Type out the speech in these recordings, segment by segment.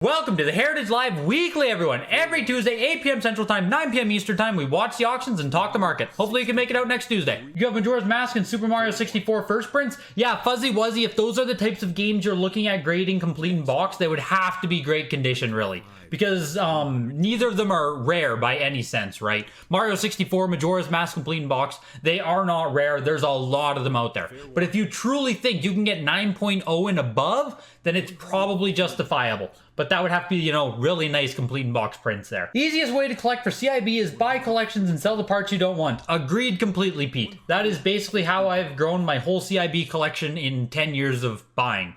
Welcome to the Heritage Live Weekly, everyone. Every Tuesday, 8 p.m. Central Time, 9 p.m. Eastern Time, we watch the auctions and talk the market. Hopefully you can make it out next Tuesday. You have Majora's Mask and Super Mario 64 First Prints. Yeah, Fuzzy Wuzzy, if those are the types of games you're looking at grading complete in box, they would have to be great condition, really. Because neither of them are rare by any sense, right? Mario 64, Majora's Mask complete in box, they are not rare. There's a lot of them out there. But if you truly think you can get 9.0 and above, then it's probably justifiable. But that would have to be, you know, really nice complete in box prints there. The easiest way to collect for CIB is buy collections and sell the parts you don't want. Agreed completely, Pete. That is basically how I've grown my whole CIB collection in 10 years of buying.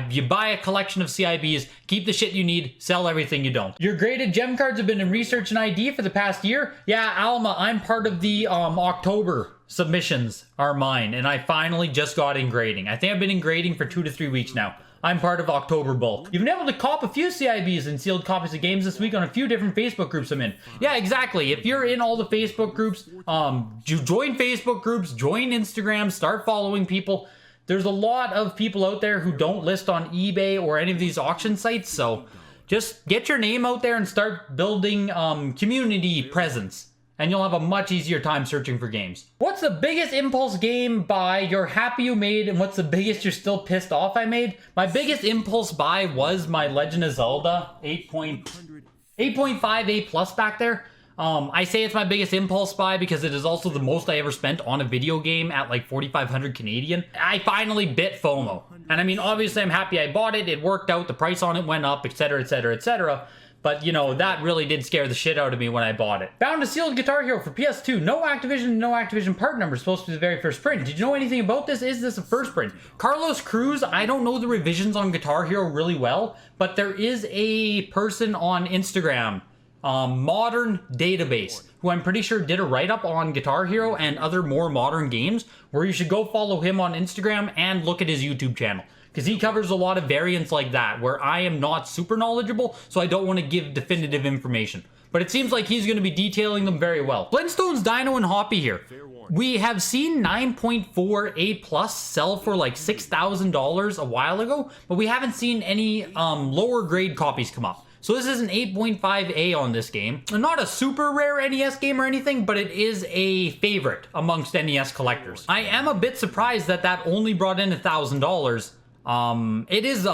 You buy a collection of CIBs, keep the shit you need, sell everything you don't. Your graded gem cards have been in research and ID for the past year? Yeah, Alma, I'm part of the October submissions are mine, and I finally just got in grading. I think I've been in grading for 2 to 3 weeks now. I'm part of October bulk. You've been able to cop a few CIBs and sealed copies of games this week on a few different Facebook groups I'm in. Yeah, exactly. If you're in all the Facebook groups, you join Facebook groups, join Instagram, start following people. There's a lot of people out there who don't list on eBay or any of these auction sites, so just get your name out there and start building community presence, and you'll have a much easier time searching for games. What's the biggest impulse game buy you're happy you made, and what's the biggest you're still pissed off I made? My biggest impulse buy was my Legend of Zelda 8.5 A plus back there. I say it's my biggest impulse buy because it is also the most I ever spent on a video game at like 4,500 Canadian. I finally bit FOMO. And I mean, obviously I'm happy I bought it. It worked out. The price on it went up, etc, etc, etc. But, you know, that really did scare the shit out of me when I bought it. Found a sealed Guitar Hero for PS2. No Activision part number. Supposed to be the very first print. Did you know anything about this? Is this a first print? Carlos Cruz, I don't know the revisions on Guitar Hero really well, but there is a person on Instagram, Modern Database, who I'm pretty sure did a write-up on Guitar Hero and other more modern games, where you should go follow him on Instagram and look at his YouTube channel. Because he covers a lot of variants like that, where I am not super knowledgeable, so I don't want to give definitive information. But it seems like he's going to be detailing them very well. Flintstones, Dino, and Hoppy here. We have seen 9.4 A plus sell for like $6,000 a while ago, but we haven't seen any lower grade copies come up. So this is an 8.5A on this game. Not a super rare NES game or anything, but it is a favorite amongst NES collectors. I am a bit surprised that that only brought in $1,000. It is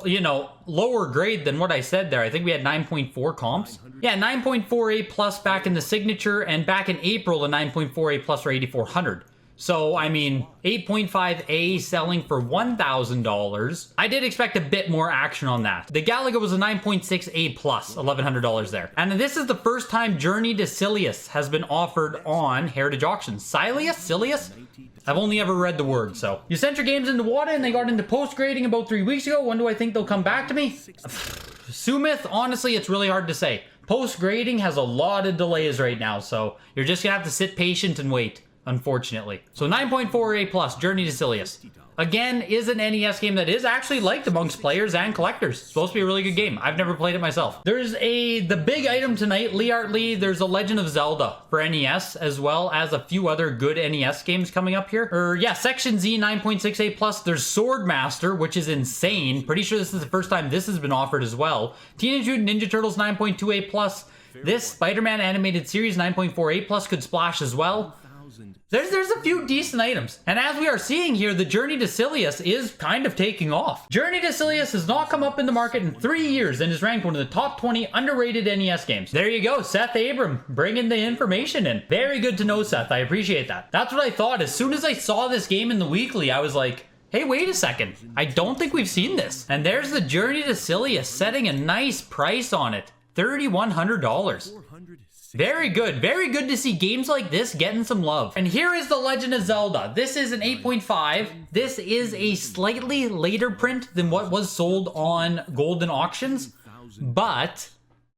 you know, lower grade than what I said there. I think we had 9.4 comps. Yeah, 9.4A plus back in the signature, and back in April, the 9.4A plus for 8,400. So, I mean, 8.5A selling for $1,000. I did expect a bit more action on that. The Galaga was a 9.6A plus, $1,100 there. And this is the first time Journey to Silius has been offered on Heritage Auctions. Silius? I've only ever read the word, so. You sent your games into WATA and they got into post-grading about 3 weeks ago. When do I think they'll come back to me? Sumith, honestly, it's really hard to say. Post-grading has a lot of delays right now, so you're just gonna have to sit patient and wait. Unfortunately. So 9.4A plus, Journey to Silius. Again, is an NES game that is actually liked amongst players and collectors. It's supposed to be a really good game. I've never played it myself. There's the big item tonight, Lee Art Lee. There's a Legend of Zelda for NES, as well as a few other good NES games coming up here. Yeah, Section Z 9.6A plus. There's Swordmaster, which is insane. Pretty sure this is the first time this has been offered as well. Teenage Mutant Ninja Turtles 9.2A plus. This Spider-Man animated series 9.4A plus could splash as well. There's a few decent items. And as we are seeing here, the Journey to Silius is kind of taking off. Journey to Silius has not come up in the market in 3 years and is ranked one of the top 20 underrated NES games. There you go, Seth Abram, bringing the information in. Very good to know, Seth. I appreciate that. That's what I thought. As soon as I saw this game in the weekly, I was like, hey, wait a second. I don't think we've seen this. And there's the Journey to Silius setting a nice price on it. $3,100. Very good to see games like this getting some love. And here is the Legend of Zelda. This is an 8.5. This is a slightly later print than what was sold on Golden Auctions, but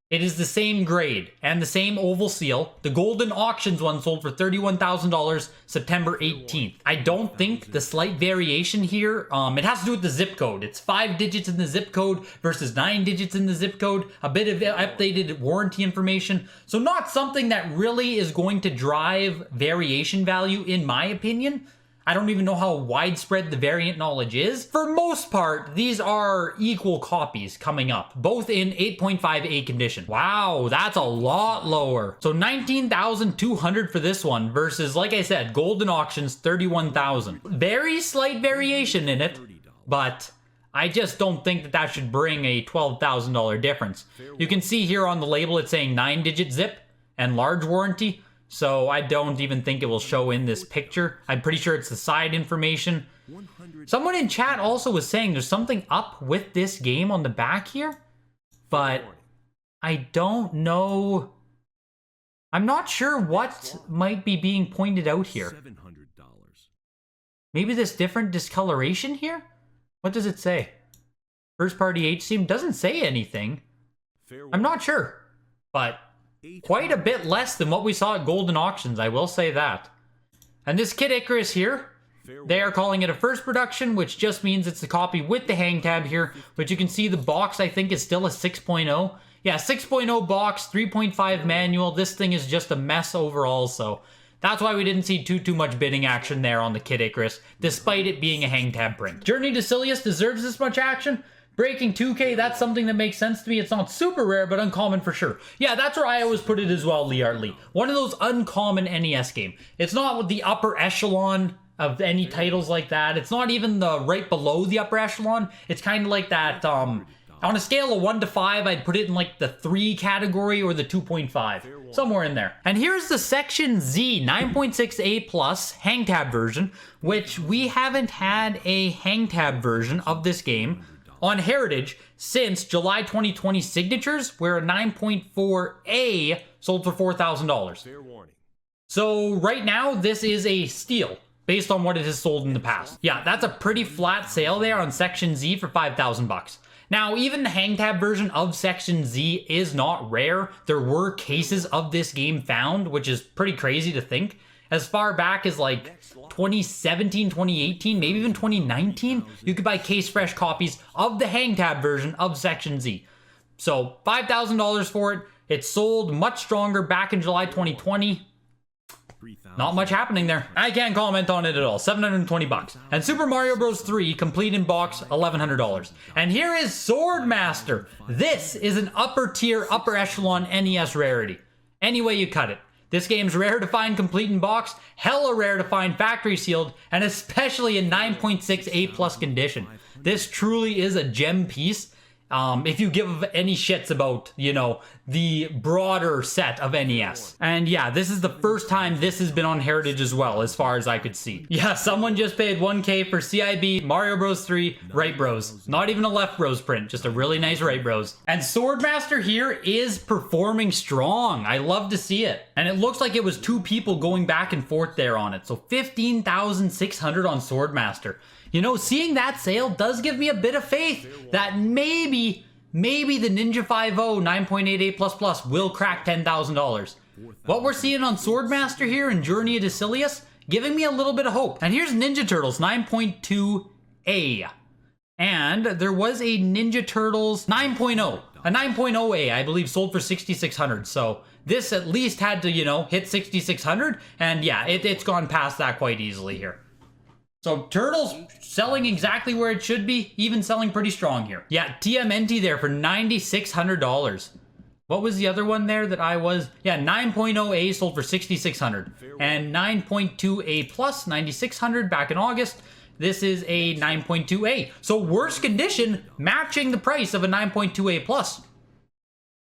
it is the same grade and the same oval seal. The Golden Auctions one sold for $31,000 September 18th. I don't think the slight variation here, it has to do with the zip code. It's 5 digits in the zip code versus 9 digits in the zip code. A bit of updated warranty information. So not something that really is going to drive variation value in my opinion. I don't even know how widespread the variant knowledge is. For most part, these are equal copies coming up, both in 8.5A condition. Wow, that's a lot lower. So 19,200 for this one versus, like I said, Golden Auctions, 31,000. Very slight variation in it, but I just don't think that that should bring a $12,000 difference. You can see here on the label it's saying 9-digit zip and large warranty. So I don't even think it will show in this picture. I'm pretty sure it's the side information. Someone in chat also was saying there's something up with this game on the back here, but I don't know. I'm not sure what might be being pointed out here. Maybe this different discoloration here? What does it say? First party HCM doesn't say anything. I'm not sure, but quite a bit less than what we saw at Golden Auctions, I will say that. And this Kid Icarus here, they are calling it a first production, which just means it's the copy with the hang tab here, but you can see the box I think is still a 6.0. Yeah, 6.0 box, 3.5 manual. This thing is just a mess overall, so that's why we didn't see too much bidding action there on the Kid Icarus, despite it being a hang tab print. Journey to Silius deserves this much action. Breaking 2K, that's something that makes sense to me. It's not super rare, but uncommon for sure. Yeah, that's where I always put it as well, Lee. One of those uncommon NES game. It's not the upper echelon of any titles like that. It's not even the right below the upper echelon. It's kind of like that, on a scale of 1 to 5, I'd put it in like the 3 category or the 2.5. Somewhere in there. And here's the Section Z 9.6A Plus hang tab version, which we haven't had a hang tab version of this game on Heritage since July 2020 signatures, where a 9.4A sold for $4,000. So right now, this is a steal based on what it has sold in the past. Yeah, that's a pretty flat sale there on Section Z for 5,000 bucks. Now, even the hang tab version of Section Z is not rare. There were cases of this game found, which is pretty crazy to think. As far back as like 2017, 2018, maybe even 2019, you could buy case fresh copies of the hang tab version of Section Z. So $5,000 for it. It sold much stronger back in July 2020. Not much happening there. I can't comment on it at all. 720 bucks. And Super Mario Bros. 3, complete in box, $1,100. And here is Swordmaster. This is an upper tier, upper echelon NES rarity. Any way you cut it. This game's rare to find complete in box, hella rare to find factory sealed, and especially in 9.6A plus condition. This truly is a gem piece. If you give any shits about, you know, the broader set of NES. And yeah, this is the first time this has been on Heritage as well, as far as I could see. Yeah, someone just paid 1K for CIB, Mario Bros. 3, Right Bros. Not even a Left Bros print, just a really nice Right Bros. And Swordmaster here is performing strong. I love to see it. And it looks like it was 2 people going back and forth there on it. So 15,600 on Swordmaster. You know, seeing that sale does give me a bit of faith that maybe the Ninja 5.0 9.88++ will crack $10,000. What we're seeing on Swordmaster here in Journey to Silius, giving me a little bit of hope. And here's Ninja Turtles 9.2A. And there was a Ninja Turtles 9.0. A 9.0A, I believe, sold for 6,600. So this at least had to, you know, hit 6,600. And yeah, it's gone past that quite easily here. So Turtles selling exactly where it should be, even selling pretty strong here. Yeah, TMNT there for $9,600. What was the other one there that I was? Yeah, 9.0A sold for $6,600. And 9.2A plus, $9,600 back in August. This is a 9.2A. So worse condition, matching the price of a 9.2A plus.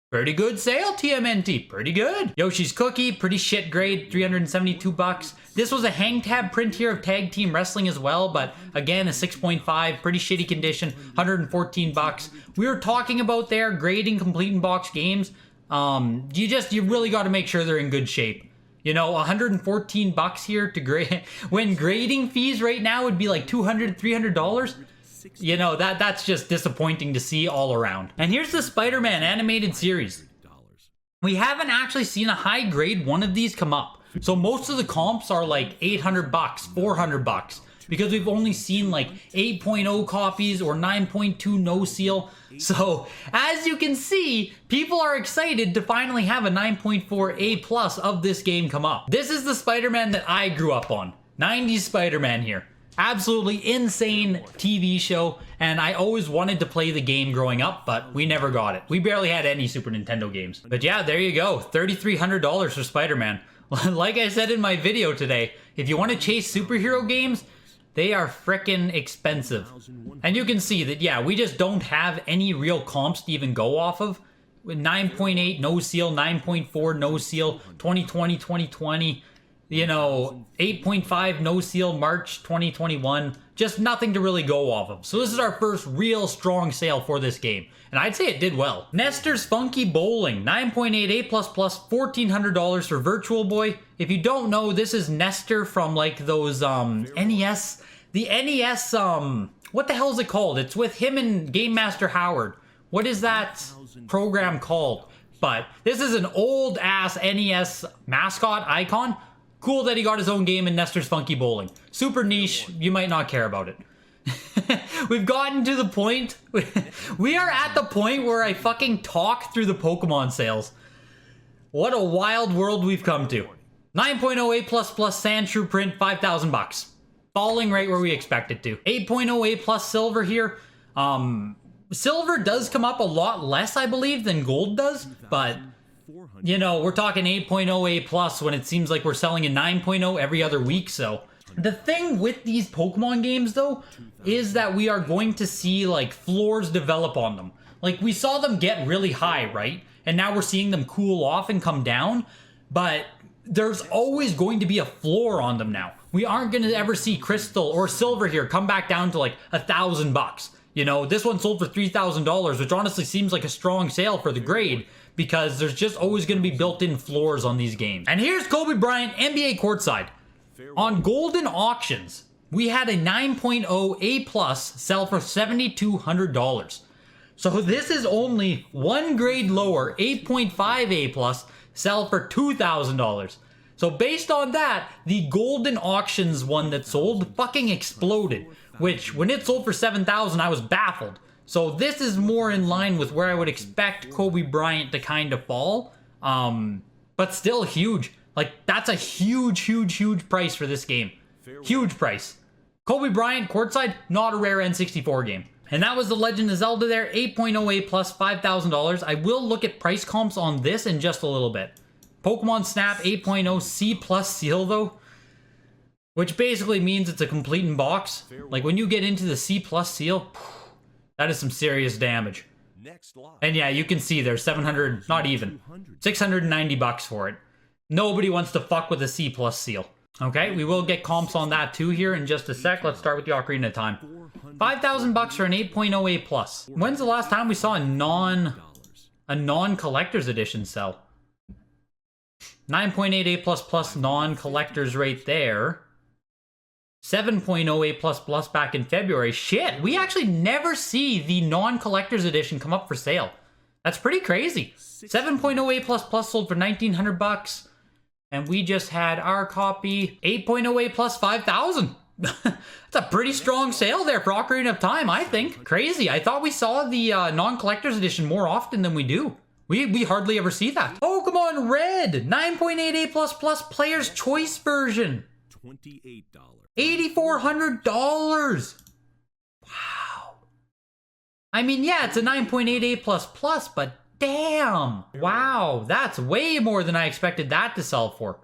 Pretty good sale, TMNT. Pretty good. Yoshi's Cookie, pretty shit grade, 372 bucks. This was a hang tab print here of Tag Team Wrestling as well, but again, a 6.5, pretty shitty condition, 114 bucks. We were talking about there grading complete in box games. You really got to make sure they're in good shape. You know, 114 bucks here to grade, when grading fees right now would be like $200, $300. You know, that's just disappointing to see all around. And here's the Spider-Man animated series. We haven't actually seen a high grade one of these come up. So most of the comps are like 800 bucks, 400 bucks, because we've only seen like 8.0 copies or 9.2 no seal. So as you can see, people are excited to finally have a 9.4A plus of this game come up. This is the Spider-Man that I grew up on. 90s Spider-Man here. Absolutely insane TV show, and I always wanted to play the game growing up, but we never got it. We barely had any Super Nintendo games. But yeah, there you go, $3,300 for Spider-Man. Like I said in my video today, if you want to chase superhero games, they are frickin' expensive. And you can see that, yeah, we just don't have any real comps to even go off of. With 9.8 no seal, 9.4 no seal, 2020, 2020. You know, 8.5 no seal March 2021, just nothing to really go off of. So this is our first real strong sale for this game, and I'd say it did well. Nestor's Funky Bowling, 9.8 A++, $1,400 for Virtual Boy. If you don't know, this is Nestor from like those NES, the NES, what the hell is it called? It's with him and Game Master Howard. What is that program called? But this is an old ass NES mascot icon. Cool that he got his own game in Nestor's Funky Bowling. Super niche, you might not care about it. We've gotten to the point, we are at the point where I fucking talk through the Pokemon sales. What a wild world we've come to. 9.0 A++ Sandshrew print, 5,000 bucks. Falling right where we expect it to. 8.0 A+ silver here. Silver does come up a lot less, I believe, than gold does, but you know, we're talking 8.0 A+ when it seems like we're selling a 9.0 every other week, so. The thing with these Pokemon games, though, is that we are going to see, like, floors develop on them. Like, we saw them get really high, right? And now we're seeing them cool off and come down, but there's always going to be a floor on them now. We aren't going to ever see Crystal or Silver here come back down to, like, 1,000 bucks. You know, this one sold for $3,000, which honestly seems like a strong sale for the grade, because there's just always going to be built-in floors on these games. And here's Kobe Bryant, NBA courtside. On Golden Auctions, we had a 9.0 A+ sell for $7,200. So this is only one grade lower, 8.5 A+, sell for $2,000. So based on that, the Golden Auctions one that sold fucking exploded, which when it sold for $7,000, I was baffled. So this is more in line with where I would expect Kobe Bryant to kind of fall. But still huge. Like, that's a huge, huge, huge price for this game. Huge price. Kobe Bryant, courtside, not a rare N64 game. And that was The Legend of Zelda there, 8.0 A+, $5,000. I will look at price comps on this in just a little bit. Pokemon Snap, 8.0 C+ seal though. Which basically means it's a complete in box. Like, when you get into the C+ seal, that is some serious damage. And yeah, you can see there's 700, not even, 690 bucks for it. Nobody wants to fuck with a C+ seal. Okay, we will get comps on that too here in just a sec. Let's start with the Ocarina time. 5,000 bucks for an 8.0 A+. When's the last time we saw a non-collector's edition sell? 9.8 A++ non-collectors right there. 7.0 A++ back in February. Shit, we actually never see the non-collector's edition come up for sale. That's pretty crazy. 7.0 A++ sold for 1,900 bucks. And we just had our copy, 8.0 A+, 5,000. That's a pretty strong sale there for Ocarina of Time, I think. Crazy. I thought we saw the non-collector's edition more often than we do. We hardly ever see that. Pokemon Red, 9.8 A++ Player's Choice version. $28. $8,400. Wow. I mean, yeah, it's a 9.8 A++, but damn. Wow, that's way more than I expected that to sell for.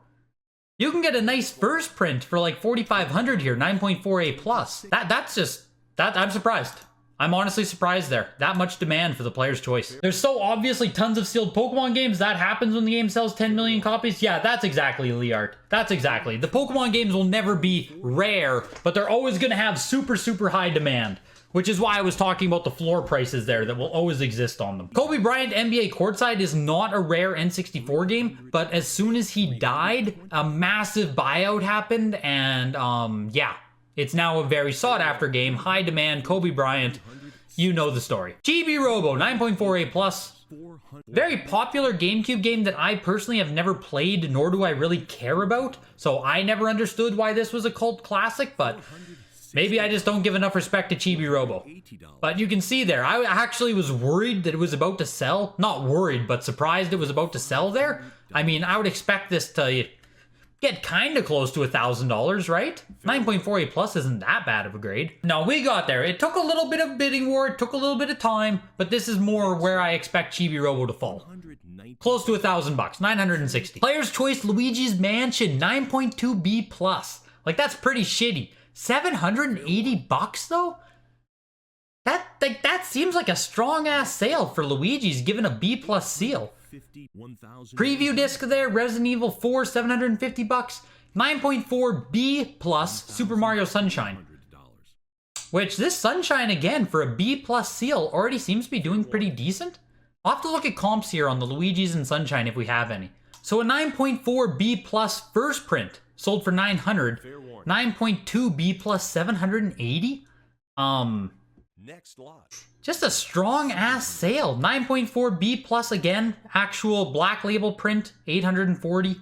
You can get a nice first print for like 4,500 here, 9.4 A+. That's just, I'm surprised. I'm honestly surprised there. That much demand for the Player's Choice. There's so obviously tons of sealed Pokemon games. That happens when the game sells 10 million copies. Yeah, that's exactly, Leart. That's exactly. The Pokemon games will never be rare, but they're always going to have super, super high demand. Which is why I was talking about the floor prices there that will always exist on them. Kobe Bryant NBA Courtside is not a rare N64 game, but as soon as he died, a massive buyout happened, and yeah. It's now a very sought-after game, high demand, Kobe Bryant, you know the story. Chibi Robo, 9.4 A+. Very popular GameCube game that I personally have never played, nor do I really care about, so I never understood why this was a cult classic, but maybe I just don't give enough respect to Chibi Robo. But you can see there, I actually was worried that it was about to sell. Not worried, but surprised it was about to sell there. I mean, I would expect this to get kind of close to $1,000, right? 9.48 plus isn't that bad of a grade. No, we got there. It took a little bit of bidding war, it took a little bit of time, but this is more where I expect Chibi Robo to fall. Close to $1,000 bucks, 960. Player's Choice Luigi's Mansion, 9.2 B plus. Like, that's pretty shitty. 780 bucks though? That seems like a strong ass sale for Luigi's given a B plus seal. Preview disc there, Resident Evil 4, 750 bucks. 9.4 B plus Super Mario Sunshine. Which this Sunshine again for a B plus seal already seems to be doing pretty decent. I'll have to look at comps here on the Luigi's and Sunshine if we have any. So a 9.4 B plus first print sold for 900. 9.2 B plus 780. Next lot. Just a strong ass sale. 9.4 B plus again. Actual black label print, 840.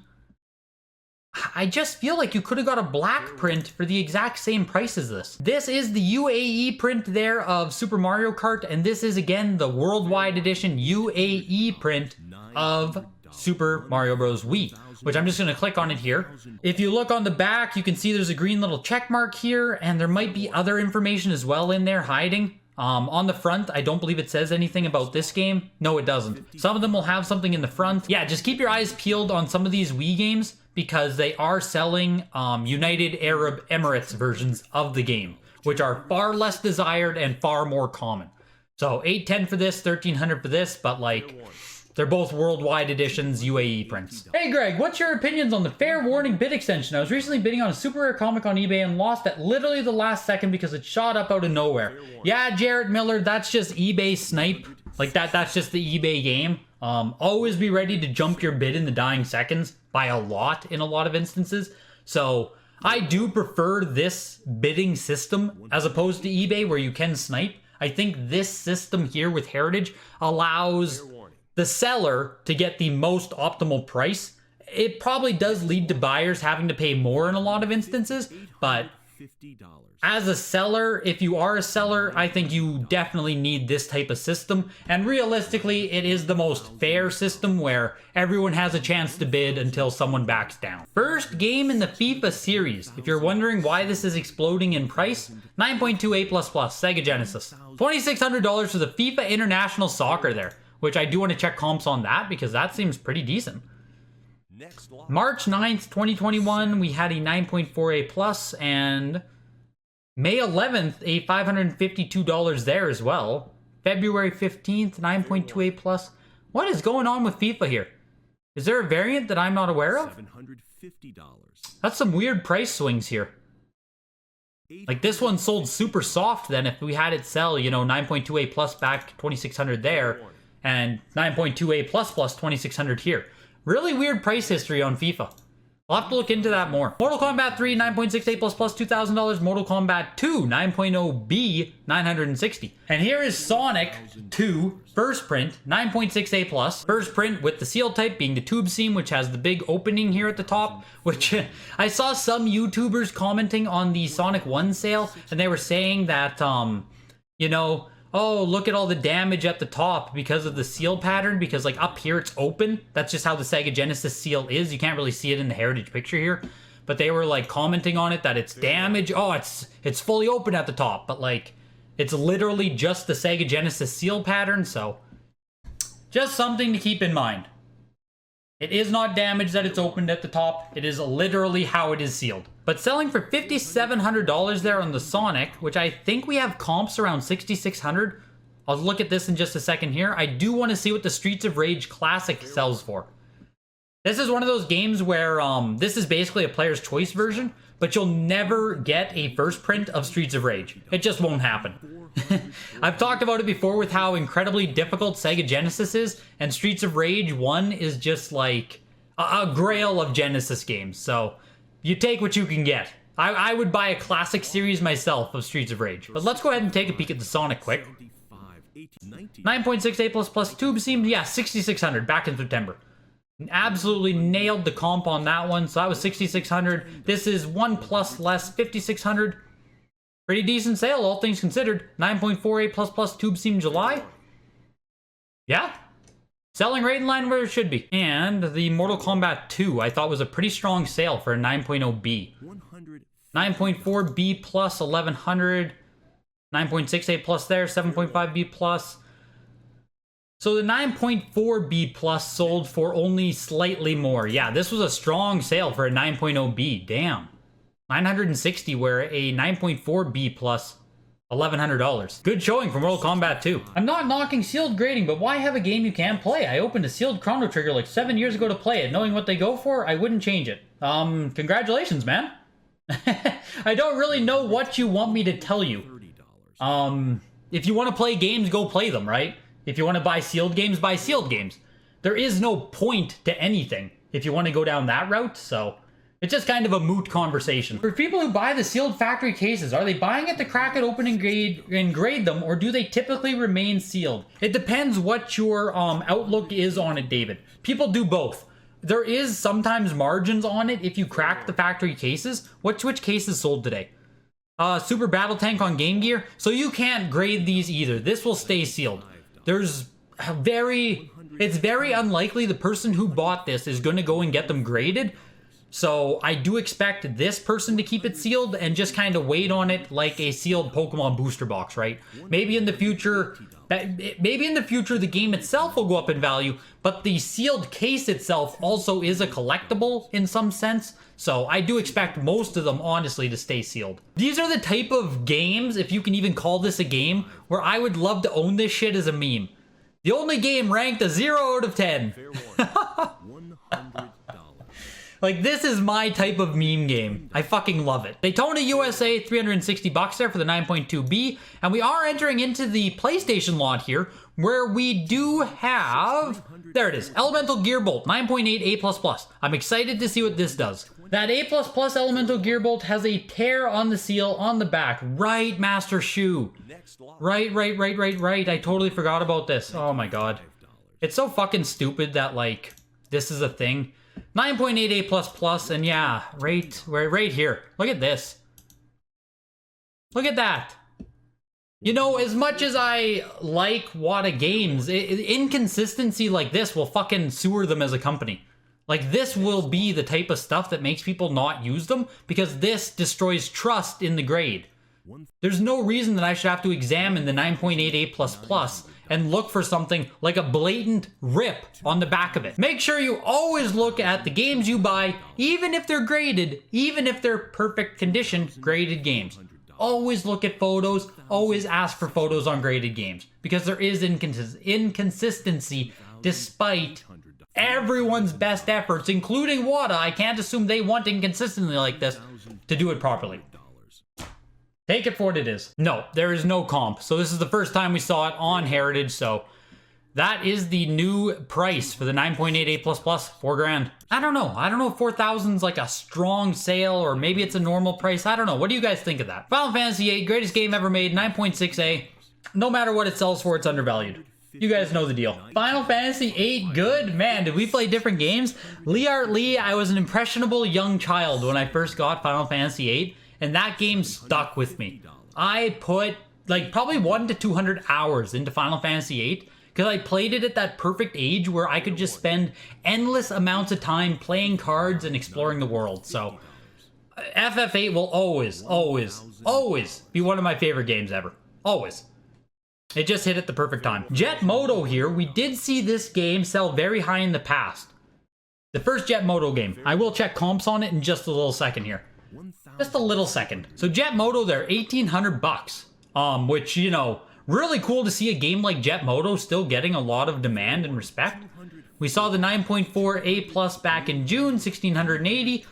I just feel like you could have got a black print for the exact same price as this. This is the UAE print there of Super Mario Kart, and this is again the worldwide edition UAE print of Super Mario Bros. Wii, which I'm just going to click on it here. If you look on the back, you can see there's a green little check mark here, and there might be other information as well in there hiding. On the front, I don't believe it says anything about this game. No, it doesn't. Some of them will have something in the front. Yeah, just keep your eyes peeled on some of these Wii games because they are selling United Arab Emirates versions of the game, which are far less desired and far more common. So $810 for this, $1,300 for this, but like, they're both worldwide editions, UAE prints. Hey Greg, what's your opinions on the Fair Warning bid extension? I was recently bidding on a super rare comic on eBay and lost at literally the last second because it shot up out of nowhere. Yeah, Jarrett Miller, that's just eBay snipe. Like that's just the eBay game. Always be ready to jump your bid in the dying seconds by a lot in a lot of instances. So I do prefer this bidding system as opposed to eBay where you can snipe. I think this system here with Heritage allows the seller to get the most optimal price. It probably does lead to buyers having to pay more in a lot of instances, but as a seller, if you are a seller, I think you definitely need this type of system. And realistically, it is the most fair system where everyone has a chance to bid until someone backs down. First game in the FIFA series. If you're wondering why this is exploding in price, 9.2 A++, Sega Genesis. $2,600 for the FIFA International Soccer there, which I do want to check comps on that because that seems pretty decent. March 9th, 2021, we had a 9.4 A+, and May 11th, a $552 there as well. February 15th, 9.2 A+. What is going on with FIFA here? Is there a variant that I'm not aware of? That's some weird price swings here. Like this one sold super soft then if we had it sell, you know, 9.2 A+ back, 2,600 there, and 9.2 A++ 2,600 here. Really weird price history on FIFA. I'll have to look into that more. Mortal Kombat 3, 9.6 A++ $2,000. Mortal Kombat 2, 9.0 B, 960. And here is Sonic 2, first print, 9.6 A+. First print with the seal type being the tube seam, which has the big opening here at the top, which I saw some YouTubers commenting on the Sonic 1 sale, and they were saying that, you know, oh, look at all the damage at the top because of the seal pattern, because like up here it's open. That's just how the Sega Genesis seal is. You can't really see it in the Heritage picture here. But they were like commenting on it that it's damaged. Oh, it's fully open at the top, but like it's literally just the Sega Genesis seal pattern, so just something to keep in mind. It is not damaged that it's opened at the top. It is literally how it is sealed. But selling for $5,700 there on the Sonic, which I think we have comps around $6,600. I'll look at this in just a second here. I do want to see what the Streets of Rage Classic sells for. This is one of those games where this is basically a player's choice version, but you'll never get a first print of Streets of Rage. It just won't happen. I've talked about it before with how incredibly difficult Sega Genesis is, and Streets of Rage 1 is just like a grail of Genesis games, so you take what you can get. I would buy a classic series myself of Streets of Rage. But let's go ahead and take a peek at the Sonic quick. 9.6 A++ tube seam, yeah, 6,600 back in September. Absolutely nailed the comp on that one, so that was 6,600. This is 1 plus less, 5,600. Pretty decent sale, all things considered. 9.4 A++ tube seam July. Yeah. Selling right in line where it should be. And the Mortal Kombat 2 I thought was a pretty strong sale for a 9.0B. 9.4B plus 1100. 9.68 plus there, 7.5B plus. So the 9.4B plus sold for only slightly more. Yeah, this was a strong sale for a 9.0B. Damn. 960 where a 9.4B plus $1,100. Good showing for Mortal Kombat 2. I'm not knocking sealed grading, but why have a game you can't play? I opened a sealed Chrono Trigger like 7 years ago to play it. Knowing what they go for, I wouldn't change it. Congratulations, man. I don't really know what you want me to tell you. If you want to play games, go play them, right? If you want to buy sealed games, buy sealed games. There is no point to anything if you want to go down that route, so it's just kind of a moot conversation. For people who buy the sealed factory cases, are they buying it to crack it open and grade them, or do they typically remain sealed? It depends what your outlook is on it, David. People do both. There is sometimes margins on it if you crack the factory cases. Which cases sold today? Super Battle Tank on Game Gear. So you can't grade these either. This will stay sealed. It's very unlikely the person who bought this is going to go and get them graded. So I do expect this person to keep it sealed and just kind of wait on it like a sealed Pokemon booster box, right? Maybe in the future, the game itself will go up in value, but the sealed case itself also is a collectible in some sense. So I do expect most of them, honestly, to stay sealed. These are the type of games, if you can even call this a game, where I would love to own this shit as a meme. The only game ranked a 0 out of 10. Like, this is my type of meme game. I fucking love it. Daytona USA, $360 there for the 9.2B. And we are entering into the PlayStation lot here, where we do have... There it is. Elemental Gearbolt, 9.8 A++. I'm excited to see what this does. That A++ Elemental Gearbolt has a tear on the seal on the back. Right, Master Shoe. Right. I totally forgot about this. Oh my god. It's so fucking stupid that, like, this is a thing. 9.8 A++, and yeah, right here. Look at this. Look at that. You know, as much as I like WATA games, inconsistency like this will fucking sewer them as a company. Like, this will be the type of stuff that makes people not use them, because this destroys trust in the grade. There's no reason that I should have to examine the 9.8 A++ and look for something like a blatant rip on the back of it. Make sure you always look at the games you buy, even if they're graded, even if they're perfect condition graded games. Always look at photos, always ask for photos on graded games, because there is inconsistency despite everyone's best efforts, including WATA. I can't assume they want inconsistency like this to do it properly. Take it for what it is. No, there is no comp. So this is the first time we saw it on Heritage, so that is the new price for the 9.8 A++, $4,000. I don't know if 4,000 is like a strong sale, or maybe it's a normal price. I don't know. What do you guys think of that? Final Fantasy VIII, greatest game ever made, 9.6 A. No matter what it sells for, it's undervalued. You guys know the deal. Final Fantasy VIII, good? Man, did we play different games? Lee Art Lee, I was an impressionable young child when I first got Final Fantasy VIII. And that game stuck with me. I put like probably 100 to 200 hours into Final Fantasy VIII because I played it at that perfect age where I could just spend endless amounts of time playing cards and exploring the world. So FF8 will always be one of my favorite games ever. Always. It just hit at the perfect time. Jet Moto here. We did see this game sell very high in the past. The first Jet Moto game. I will check comps on it in just a little second here. Just a little second. So Jet Moto there, $1,800. Which, you know, really cool to see a game like Jet Moto still getting a lot of demand and respect. We saw the 9.4 A+ back in June, $1,680.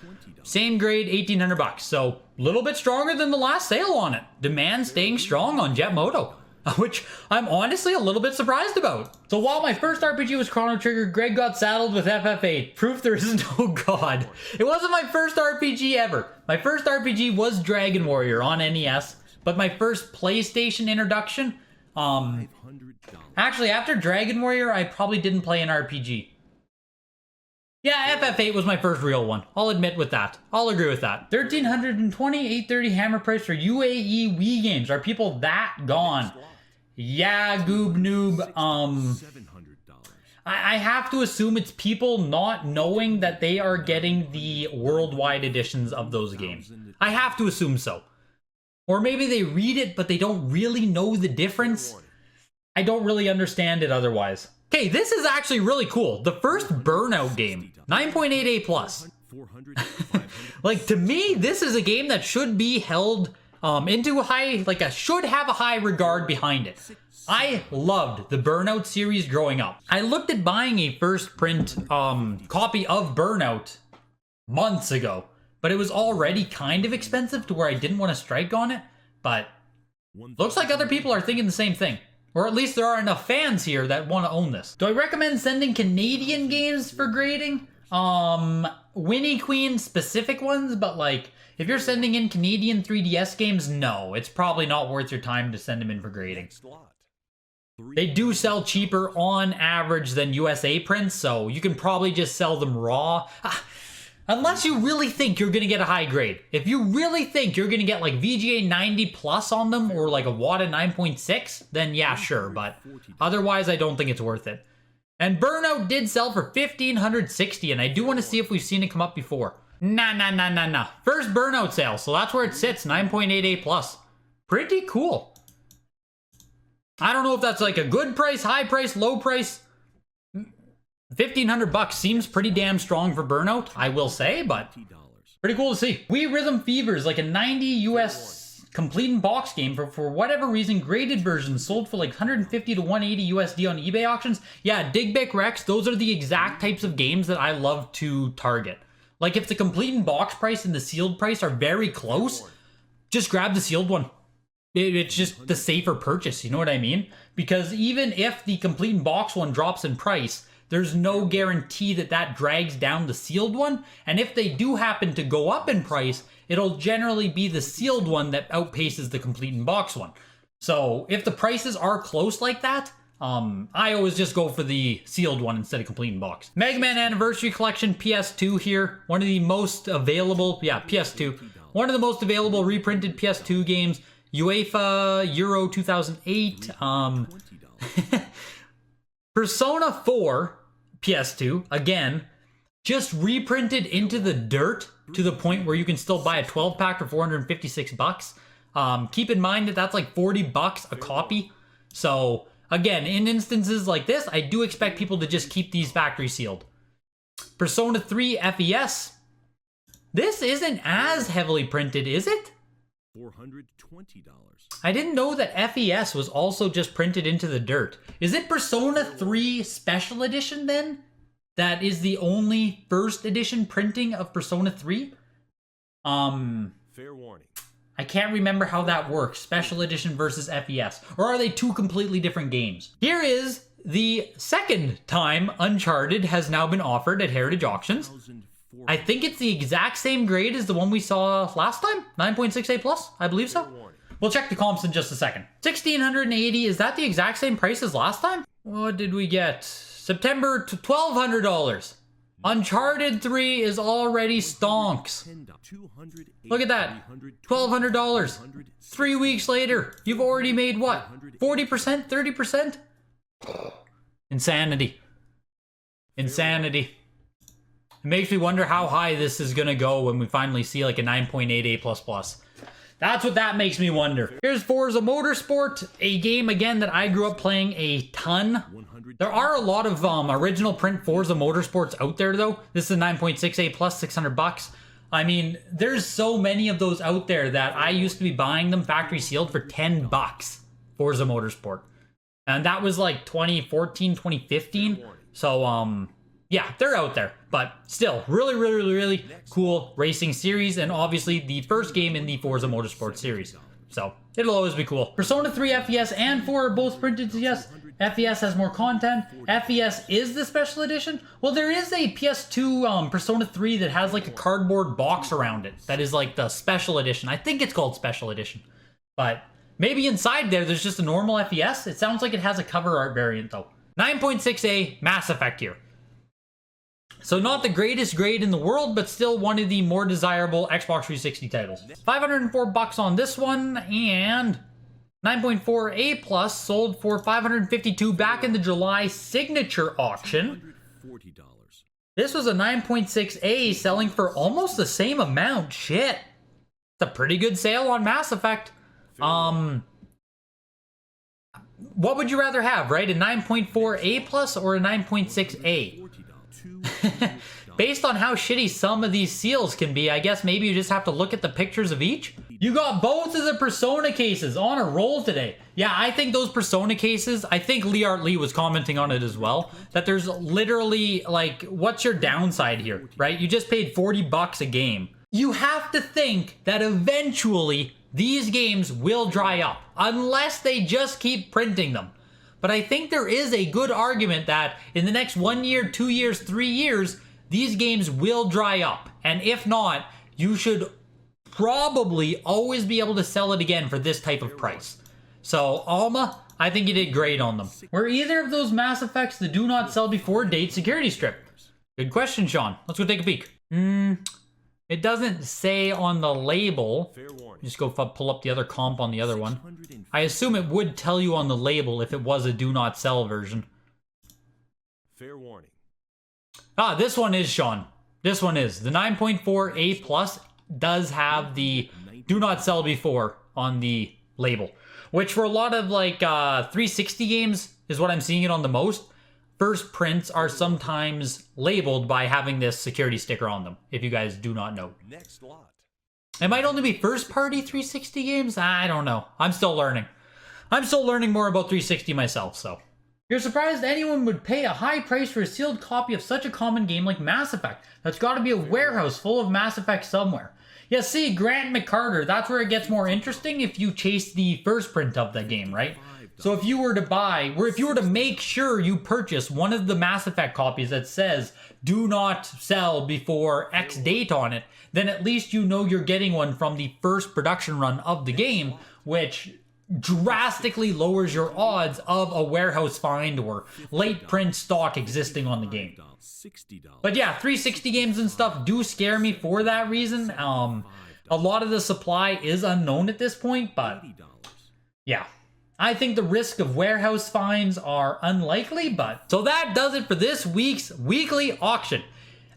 Same grade, $1,800. So a little bit stronger than the last sale on it. Demand staying strong on Jet Moto, which I'm honestly a little bit surprised about. So while my first RPG was Chrono Trigger, Greg got saddled with FF8. Proof there is no God. It wasn't my first RPG ever. My first RPG was Dragon Warrior on NES, but my first PlayStation introduction, actually after Dragon Warrior, I probably didn't play an RPG. Yeah, FF8 was my first real one. I'll admit with that. I'll agree with that. $1,320, $830 hammer price for UAE Wii games. Are people that gone? Yeah, Goob Noob. I have to assume it's people not knowing that they are getting the worldwide editions of those games. I have to assume so. Or maybe they read it, but they don't really know the difference. I don't really understand it otherwise. Okay, this is actually really cool. The first Burnout game, 9.88 plus. Like, to me, this is a game that should be held into a high, like, should have a high regard behind it. I loved the Burnout series growing up. I looked at buying a first print copy of Burnout months ago, but it was already kind of expensive to where I didn't want to strike on it. But looks like other people are thinking the same thing. Or at least there are enough fans here that want to own this. Do I recommend sending Canadian games for grading? Winnie Queen specific ones, but like, if you're sending in Canadian 3DS games, no, it's probably not worth your time to send them in for grading. They do sell cheaper on average than USA prints, so you can probably just sell them raw. Unless you really think you're going to get a high grade. If you really think you're going to get like VGA 90 plus on them or like a WATA 9.6, then yeah, sure. But otherwise, I don't think it's worth it. And Burnout did sell for $1,560, and I do want to see if we've seen it come up before. Nah. First Burnout sale, so that's where it sits, 9.88 plus. Pretty cool. I don't know if that's like a good price, high price, low price. $1,500 seems pretty damn strong for Burnout, I will say, but pretty cool to see. Wii Rhythm Fever is like a 90 US complete in box game for whatever reason. Graded versions sold for like 150 to 180 USD on eBay auctions. Yeah, Digbic Rex, those are the exact types of games that I love to target. Like if the complete in box price and the sealed price are very close, just grab the sealed one. It's just the safer purchase, you know what I mean? Because even if the complete in box one drops in price, there's no guarantee that that drags down the sealed one. And if they do happen to go up in price, it'll generally be the sealed one that outpaces the complete in box one. So if the prices are close like that, I always just go for the sealed one instead of complete in box. Mega Man Anniversary Collection PS2 here. One of the most available, yeah, PS2. One of the most available reprinted PS2 games. UEFA Euro 2008. Persona 4 PS2, again, just reprinted into the dirt to the point where you can still buy a 12-pack for $456. Keep in mind that that's like $40 a copy. So, again, in instances like this, I do expect people to just keep these factory sealed. Persona 3 FES. This isn't as heavily printed, is it? $420. I didn't know that FES was also just printed into the dirt. Is it Persona 3 Special Edition then? That is the only first edition printing of Persona 3? Fair warning. I can't remember how that works. Special Edition versus FES. Or are they two completely different games? Here is the second time Uncharted has now been offered at Heritage Auctions. I think it's the exact same grade as the one we saw last time. 9.68 plus, I believe so. We'll check the comps in just a second. 1,680, is that the exact same price as last time? What did we get? September to $1,200. Uncharted 3 is already stonks. Look at that, $1,200. 3 weeks later, you've already made what? 40%, 30%? Insanity. Insanity. It makes me wonder how high this is gonna go when we finally see like a 9.88 plus plus. That's what that makes me wonder. Here's Forza Motorsport, a game again that I grew up playing a ton. There are a lot of original print Forza Motorsports out there though. This is a 9.68 plus, $600. I mean, there's so many of those out there that I used to be buying them factory sealed for $10. Forza Motorsport. And that was like 2014, 2015. So, yeah, they're out there, but still, really cool racing series, and obviously the first game in the Forza Motorsport series. So, it'll always be cool. Persona 3 FES and 4 are both printed, yes. FES has more content. FES is the special edition. Well, there is a PS2 Persona 3 that has like a cardboard box around it. That is like the special edition. I think it's called special edition. But maybe inside there's just a normal FES. It sounds like it has a cover art variant though. 9.6A Mass Effect here. So not the greatest grade in the world, but still one of the more desirable Xbox 360 titles. $504 on this one, and 9.4A Plus sold for $552 back in the July signature auction. $140. This was a 9.6A selling for almost the same amount. Shit. It's a pretty good sale on Mass Effect. What would you rather have, right? A 9.4A Plus or a 9.6A? Based on how shitty some of these seals can be, I guess maybe you just have to look at the pictures of each. You got both of the Persona cases on a roll today. Yeah, I think those Persona cases, I think Lee was commenting on it as well, that there's literally, like, what's your downside here, right? You just paid $40 a game. You have to think that eventually these games will dry up, unless they just keep printing them. But I think there is a good argument that in the next 1 year, 2 years, 3 years, these games will dry up. And if not, you should probably always be able to sell it again for this type of price. So, Alma, I think you did great on them. Were either of those Mass Effects the do not sell before date security strip? Good question, Sean. Let's go take a peek. It doesn't say on the label. Just go pull up the other comp on the other one. I assume it would tell you on the label if it was a do not sell version. Fair warning. Ah, this one is, Sean. This one is. The 9.4A Plus does have the do not sell before on the label. Which for a lot of like 360 games is what I'm seeing it on the most. First prints are sometimes labeled by having this security sticker on them, if you guys do not know. Next lot. It might only be first party 360 games? I don't know. I'm still learning. I'm still learning more about 360 myself, so. You're surprised anyone would pay a high price for a sealed copy of such a common game like Mass Effect. That's gotta be a warehouse full of Mass Effect somewhere. Yeah, see, Grant McCarter, that's where it gets more interesting if you chase the first print of the game, right? So if you were to buy, or if you were to make sure you purchase one of the Mass Effect copies that says, do not sell before X date on it, then at least you know you're getting one from the first production run of the game, which drastically lowers your odds of a warehouse find or late print stock existing on the game. But yeah, 360 games and stuff do scare me for that reason. A lot of the supply is unknown at this point, but yeah. I think the risk of warehouse finds are unlikely, but... So that does it for this week's weekly auction.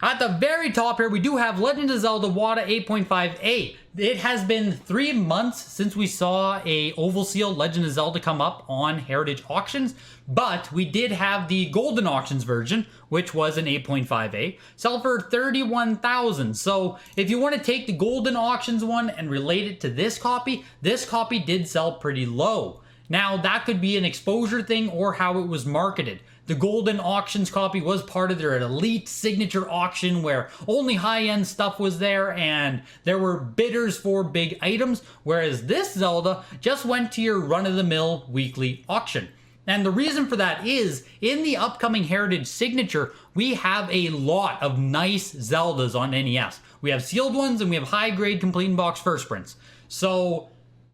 At the very top here, we do have Legend of Zelda WATA 8.5A. It has been 3 months since we saw a oval seal Legend of Zelda come up on Heritage Auctions, but we did have the Golden Auctions version, which was an 8.5A, sell for $31,000. So if you want to take the Golden Auctions one and relate it to this copy did sell pretty low. Now, that could be an exposure thing or how it was marketed. The Golden Auctions copy was part of their elite signature auction where only high-end stuff was there and there were bidders for big items, whereas this Zelda just went to your run-of-the-mill weekly auction. And the reason for that is, in the upcoming Heritage Signature, we have a lot of nice Zeldas on NES. We have sealed ones and we have high-grade complete-in-box first prints. So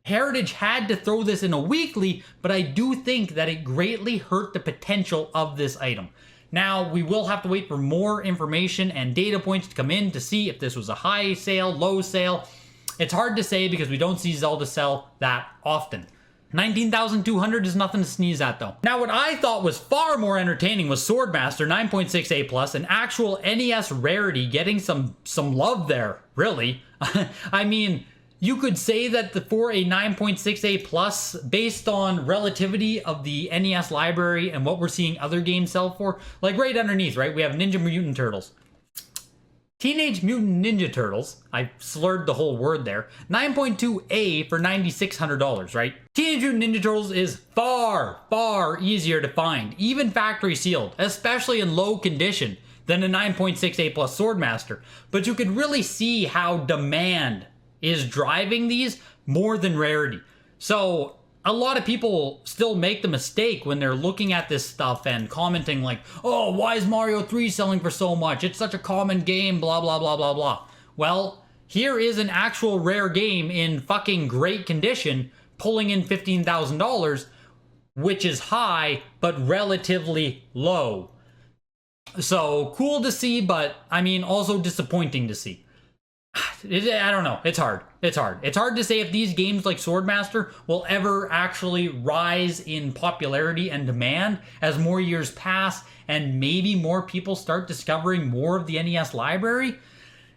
Heritage had to throw this in a weekly, but I do think that it greatly hurt the potential of this item. Now, we will have to wait for more information and data points to come in to see if this was a high sale, low sale. It's hard to say because we don't see Zelda sell that often. 19,200 is nothing to sneeze at though. Now, what I thought was far more entertaining was Swordmaster 9.6A+, an actual NES rarity getting some love there, really. I mean, you could say that for a 9.6A+, based on relativity of the NES library and what we're seeing other games sell for, like right underneath, right, we have Ninja Mutant Turtles. Teenage Mutant Ninja Turtles, I slurred the whole word there, 9.2A for $9,600, right? Teenage Mutant Ninja Turtles is far, far easier to find, even factory sealed, especially in low condition, than a 9.6A+ Swordmaster. But you could really see how demand is driving these more than rarity. So a lot of people still make the mistake when they're looking at this stuff and commenting like, oh, why is Mario 3 selling for so much? It's such a common game, blah, blah, blah, blah, blah. Well, here is an actual rare game in fucking great condition, pulling in $15,000, which is high, but relatively low. So cool to see, but I mean, also disappointing to see. I don't know. It's hard. It's hard. It's hard to say if these games like Swordmaster will ever actually rise in popularity and demand as more years pass and maybe more people start discovering more of the NES library.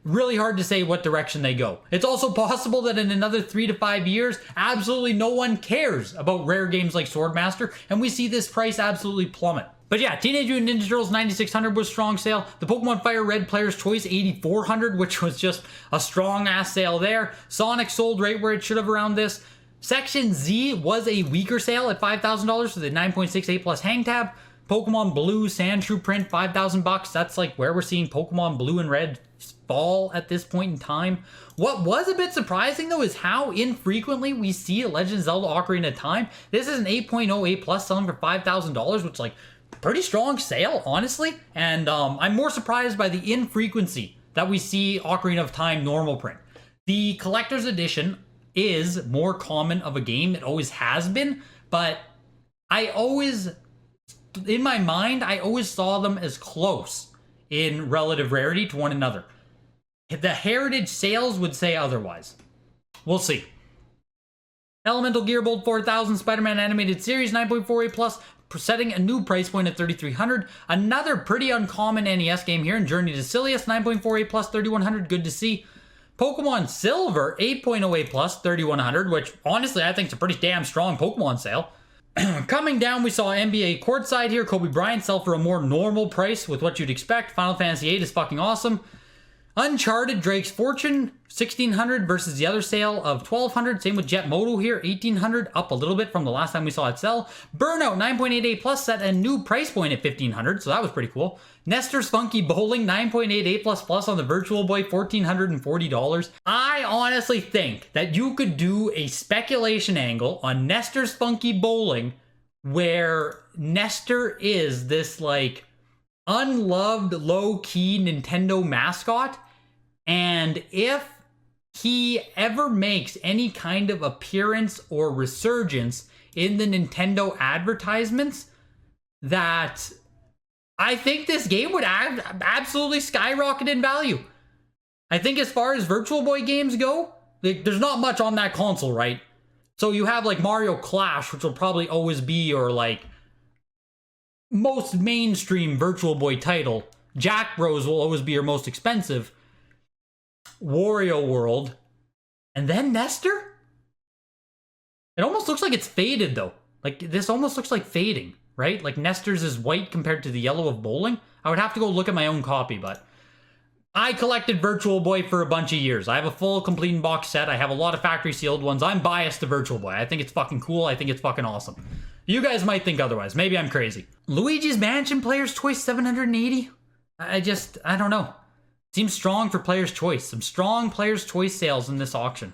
Really hard to say what direction they go. It's also possible that in another 3 to 5 years, absolutely no one cares about rare games like Swordmaster, and we see this price absolutely plummet. But yeah, Teenage Mutant Ninja Turtles 9600 was strong sale. The Pokemon Fire Red Player's Choice 8400, which was just a strong ass sale there. Sonic sold right where it should have around this. Section Z was a weaker sale at $5,000 for the 9.68 plus hang tab. Pokemon Blue Sandshrew print, $5,000. That's like where we're seeing Pokemon Blue and Red fall at this point in time. What was a bit surprising though is how infrequently we see a Legend of Zelda Ocarina of Time. This is an 8.08 plus selling for $5,000, which like pretty strong sale, honestly. And I'm more surprised by the infrequency that we see Ocarina of Time normal print. The collector's edition is more common of a game. It always has been, but in my mind, I always saw them as close in relative rarity to one another. The heritage sales would say otherwise. We'll see. Elemental Gearbolt 4000 Spider-Man Animated Series 9.48 plus, setting a new price point at $3,300. Another pretty uncommon NES game here in Journey to Silius 9.48 plus, $3,100. Good to see. Pokemon Silver 8.08 plus, $3,100, which honestly I think is a pretty damn strong Pokemon sale. Coming down, we saw NBA courtside here. Kobe Bryant sell for a more normal price with what you'd expect. Final Fantasy VIII is fucking awesome. Uncharted Drake's Fortune, $1,600 versus the other sale of $1,200. Same with Jet Moto here, $1,800, up a little bit from the last time we saw it sell. Burnout 9.88 plus set a new price point at $1,500, so that was pretty cool. Nestor's Funky Bowling 9.88 plus on the Virtual Boy, $1,440. I honestly think that you could do a speculation angle on Nestor's Funky Bowling where Nestor is this like unloved, low-key Nintendo mascot, and if he ever makes any kind of appearance or resurgence in the Nintendo advertisements, that I think this game would absolutely skyrocket in value. I think as far as Virtual Boy games go, there's not much on that console, right? So you have like Mario Clash, which will probably always be your like most mainstream Virtual Boy title. Jack Bros will always be your most expensive. Wario World. And then Nestor? It almost looks like it's faded though. Like this almost looks like fading, right? Like Nestor's is white compared to the yellow of bowling. I would have to go look at my own copy, but I collected Virtual Boy for a bunch of years. I have a full complete in box set. I have a lot of factory sealed ones. I'm biased to Virtual Boy. I think it's fucking cool. I think it's fucking awesome. You guys might think otherwise. Maybe I'm crazy. Luigi's Mansion Player's Choice 780? I don't know. Seems strong for Player's Choice. Some strong Player's Choice sales in this auction.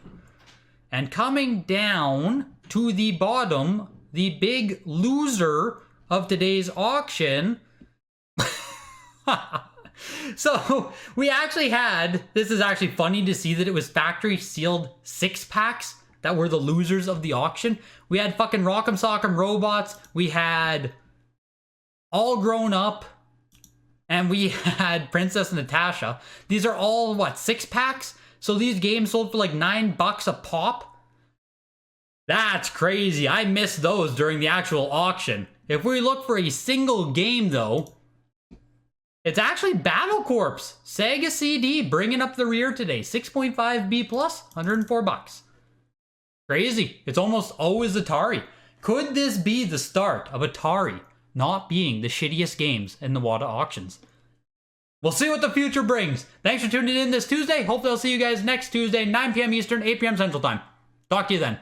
And coming down to the bottom, the big loser of today's auction. So we actually had, this is actually funny to see that it was factory sealed 6-packs that were the losers of the auction. We had fucking Rock'em Sock'em Robots. We had All Grown Up. And we had Princess Natasha. These are all, what, 6-packs? So these games sold for like $9 a pop? That's crazy. I missed those during the actual auction. If we look for a single game, though, it's actually Battle Corps. Sega CD bringing up the rear today. 6.5B plus, $104. Crazy. It's almost always Atari. Could this be the start of Atari not being the shittiest games in the WATA auctions? We'll see what the future brings. Thanks for tuning in this Tuesday. Hopefully I'll see you guys next Tuesday, 9 p.m. Eastern, 8 p.m. Central Time. Talk to you then.